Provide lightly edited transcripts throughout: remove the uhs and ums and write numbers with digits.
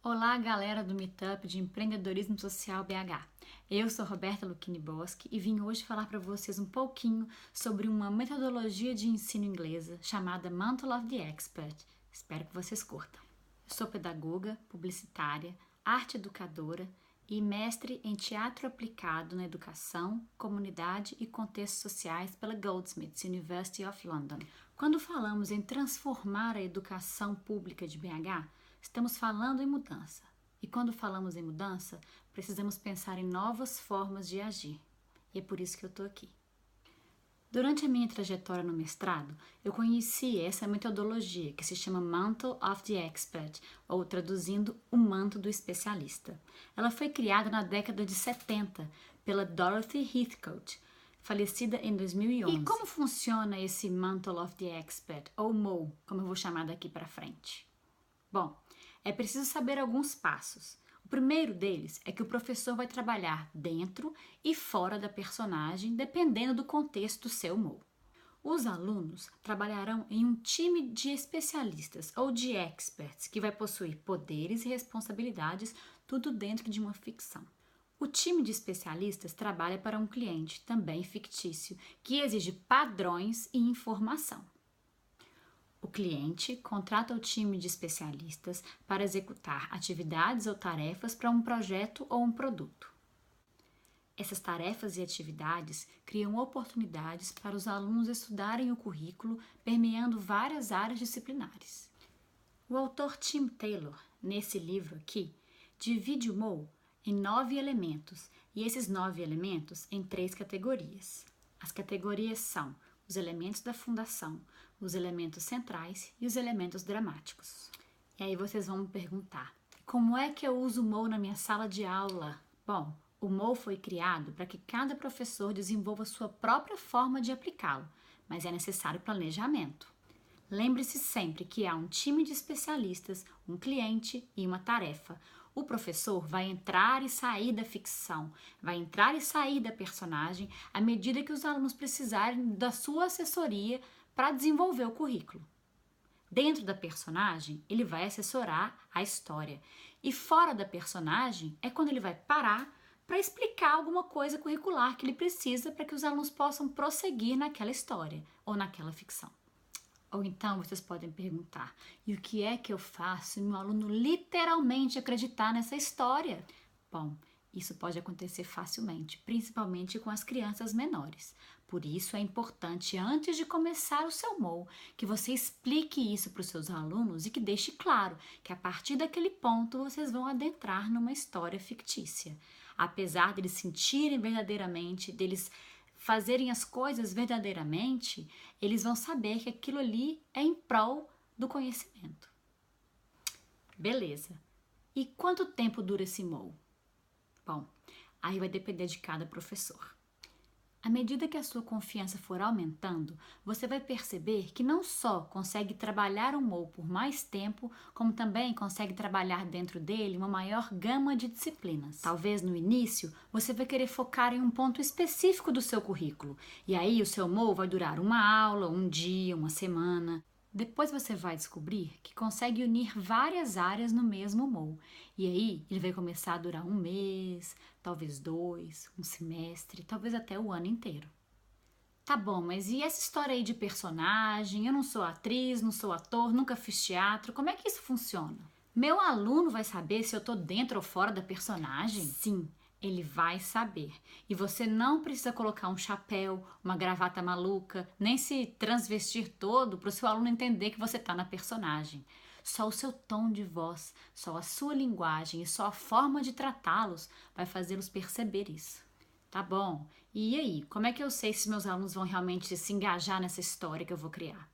Olá, galera do Meetup de Empreendedorismo Social BH. Eu sou Roberta Lucchini Boschi e vim hoje falar para vocês um pouquinho sobre uma metodologia de ensino inglesa chamada Mantle of the Expert. Espero que vocês curtam. Eu sou pedagoga, publicitária, arte educadora e mestre em teatro aplicado na educação, comunidade e contextos sociais pela Goldsmiths University of London. Quando falamos em transformar a educação pública de BH, estamos falando em mudança. E quando falamos em mudança, precisamos pensar em novas formas de agir. E é por isso que eu estou aqui. Durante a minha trajetória no mestrado, eu conheci essa metodologia que se chama Mantle of the Expert, ou traduzindo, o manto do especialista. Ela foi criada na década de 70 pela Dorothy Heathcote, falecida em 2011. E como funciona esse Mantle of the Expert, ou MOE, como eu vou chamar daqui para frente? Bom, é preciso saber alguns passos. O primeiro deles é que o professor vai trabalhar dentro e fora da personagem, dependendo do contexto do seu MOE. Os alunos trabalharão em um time de especialistas ou de experts, que vai possuir poderes e responsabilidades, tudo dentro de uma ficção. O time de especialistas trabalha para um cliente, também fictício, que exige padrões e informação. O cliente contrata o time de especialistas para executar atividades ou tarefas para um projeto ou um produto. Essas tarefas e atividades criam oportunidades para os alunos estudarem o currículo, permeando várias áreas disciplinares. O autor Tim Taylor, nesse livro aqui, divide o MOE em 9 elementos, e esses 9 elementos em 3 categorias. As categorias são os elementos da fundação, os elementos centrais e os elementos dramáticos. E aí vocês vão me perguntar, como é que eu uso o MOE na minha sala de aula? Bom, o MOE foi criado para que cada professor desenvolva sua própria forma de aplicá-lo, mas é necessário planejamento. Lembre-se sempre que há um time de especialistas, um cliente e uma tarefa. O professor vai entrar e sair da ficção, vai entrar e sair da personagem à medida que os alunos precisarem da sua assessoria para desenvolver o currículo. Dentro da personagem, ele vai assessorar a história. E fora da personagem é quando ele vai parar para explicar alguma coisa curricular que ele precisa para que os alunos possam prosseguir naquela história ou naquela ficção. Ou então vocês podem perguntar, e o que é que eu faço se meu aluno literalmente acreditar nessa história? Bom, isso pode acontecer facilmente, principalmente com as crianças menores. Por isso é importante, antes de começar o seu MOE, que você explique isso para os seus alunos e que deixe claro que a partir daquele ponto vocês vão adentrar numa história fictícia. Apesar deles sentirem verdadeiramente, deles fazerem as coisas verdadeiramente, eles vão saber que aquilo ali é em prol do conhecimento. Beleza. E quanto tempo dura esse MOE? Bom, aí vai depender de cada professor. À medida que a sua confiança for aumentando, você vai perceber que não só consegue trabalhar o MOE por mais tempo, como também consegue trabalhar dentro dele uma maior gama de disciplinas. Talvez no início você vai querer focar em um ponto específico do seu currículo, e aí o seu MOE vai durar uma aula, um dia, uma semana. Depois você vai descobrir que consegue unir várias áreas no mesmo MOE. E aí ele vai começar a durar um mês, talvez 2, um semestre, talvez até o ano inteiro. Tá bom, mas e essa história aí de personagem? Eu não sou atriz, não sou ator, nunca fiz teatro. Como é que isso funciona? Meu aluno vai saber se eu tô dentro ou fora da personagem? Sim. Ele vai saber. E você não precisa colocar um chapéu, uma gravata maluca, nem se transvestir todo para o seu aluno entender que você está na personagem. Só o seu tom de voz, só a sua linguagem e só a forma de tratá-los vai fazê-los perceber isso. Tá bom. E aí, como é que eu sei se meus alunos vão realmente se engajar nessa história que eu vou criar?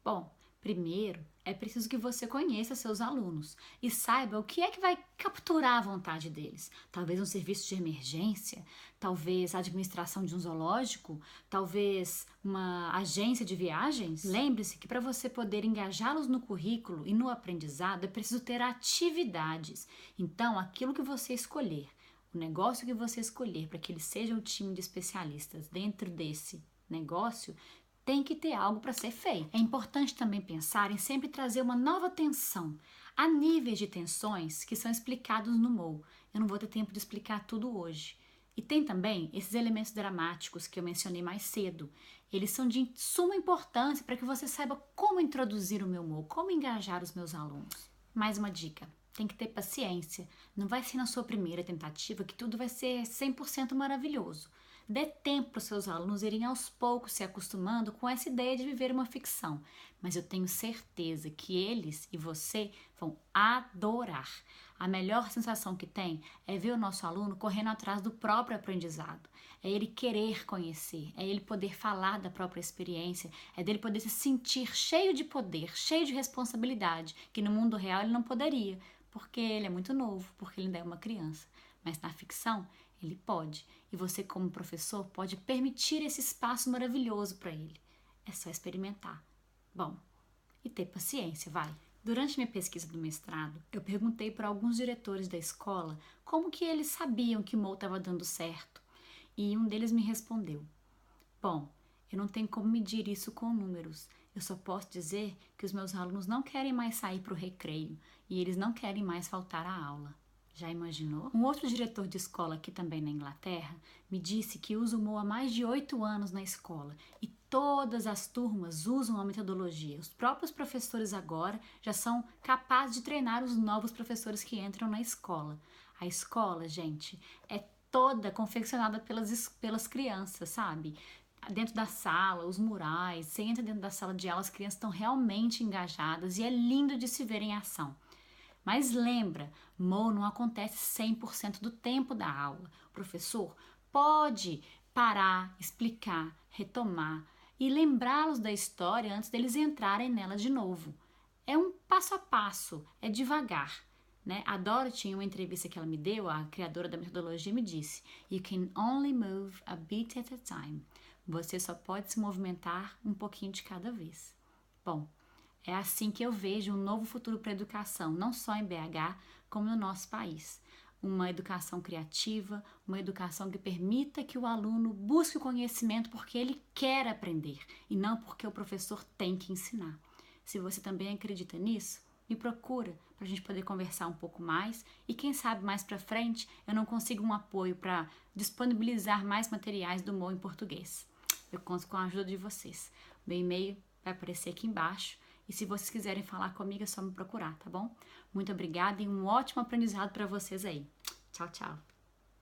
Bom, primeiro, é preciso que você conheça seus alunos e saiba o que é que vai capturar a vontade deles. Talvez um serviço de emergência, talvez a administração de um zoológico, talvez uma agência de viagens. Lembre-se que para você poder engajá-los no currículo e no aprendizado é preciso ter atividades. Então, aquilo que você escolher, o negócio que você escolher para que eles sejam um time de especialistas dentro desse negócio, tem que ter algo para ser feito. É importante também pensar em sempre trazer uma nova tensão. Há níveis de tensões que são explicados no Moe. Eu não vou ter tempo de explicar tudo hoje. E tem também esses elementos dramáticos que eu mencionei mais cedo. Eles são de suma importância para que você saiba como introduzir o meu Moe, como engajar os meus alunos. Mais uma dica. Tem que ter paciência. Não vai ser na sua primeira tentativa que tudo vai ser 100% maravilhoso. Dê tempo para os seus alunos irem aos poucos se acostumando com essa ideia de viver uma ficção. Mas eu tenho certeza que eles e você vão adorar. A melhor sensação que tem é ver o nosso aluno correndo atrás do próprio aprendizado. É ele querer conhecer, é ele poder falar da própria experiência, é dele poder se sentir cheio de poder, cheio de responsabilidade, que no mundo real ele não poderia, porque ele é muito novo, porque ele ainda é uma criança. Mas na ficção, ele pode. E você, como professor, pode permitir esse espaço maravilhoso para ele. É só experimentar. Bom, e ter paciência, vai. Durante minha pesquisa do mestrado, eu perguntei para alguns diretores da escola como que eles sabiam que o Moe estava dando certo. E um deles me respondeu: bom, eu não tenho como medir isso com números. Eu só posso dizer que os meus alunos não querem mais sair para o recreio e eles não querem mais faltar à aula. Já imaginou? Um outro diretor de escola aqui também na Inglaterra me disse que usa o Moe há mais de 8 anos na escola e todas as turmas usam a metodologia. Os próprios professores agora já são capazes de treinar os novos professores que entram na escola. A escola, gente, é toda confeccionada pelas crianças, sabe? Dentro da sala, os murais, você entra dentro da sala de aula, as crianças estão realmente engajadas e é lindo de se ver em ação. Mas lembra, Moe não acontece 100% do tempo da aula. O professor pode parar, explicar, retomar e lembrá-los da história antes deles entrarem nela de novo. É um passo a passo, é devagar. Né? A Dorothy, em uma entrevista que ela me deu, a criadora da metodologia, me disse: You can only move a bit at a time. Você só pode se movimentar um pouquinho de cada vez. Bom, é assim que eu vejo um novo futuro para a educação, não só em BH, como no nosso país. Uma educação criativa, uma educação que permita que o aluno busque o conhecimento porque ele quer aprender e não porque o professor tem que ensinar. Se você também acredita nisso, me procura para a gente poder conversar um pouco mais e quem sabe mais para frente eu não consigo um apoio para disponibilizar mais materiais do Moe em português. Eu conto com a ajuda de vocês. Meu e-mail vai aparecer aqui embaixo. E se vocês quiserem falar comigo, é só me procurar, tá bom? Muito obrigada e um ótimo aprendizado para vocês aí. Tchau, tchau.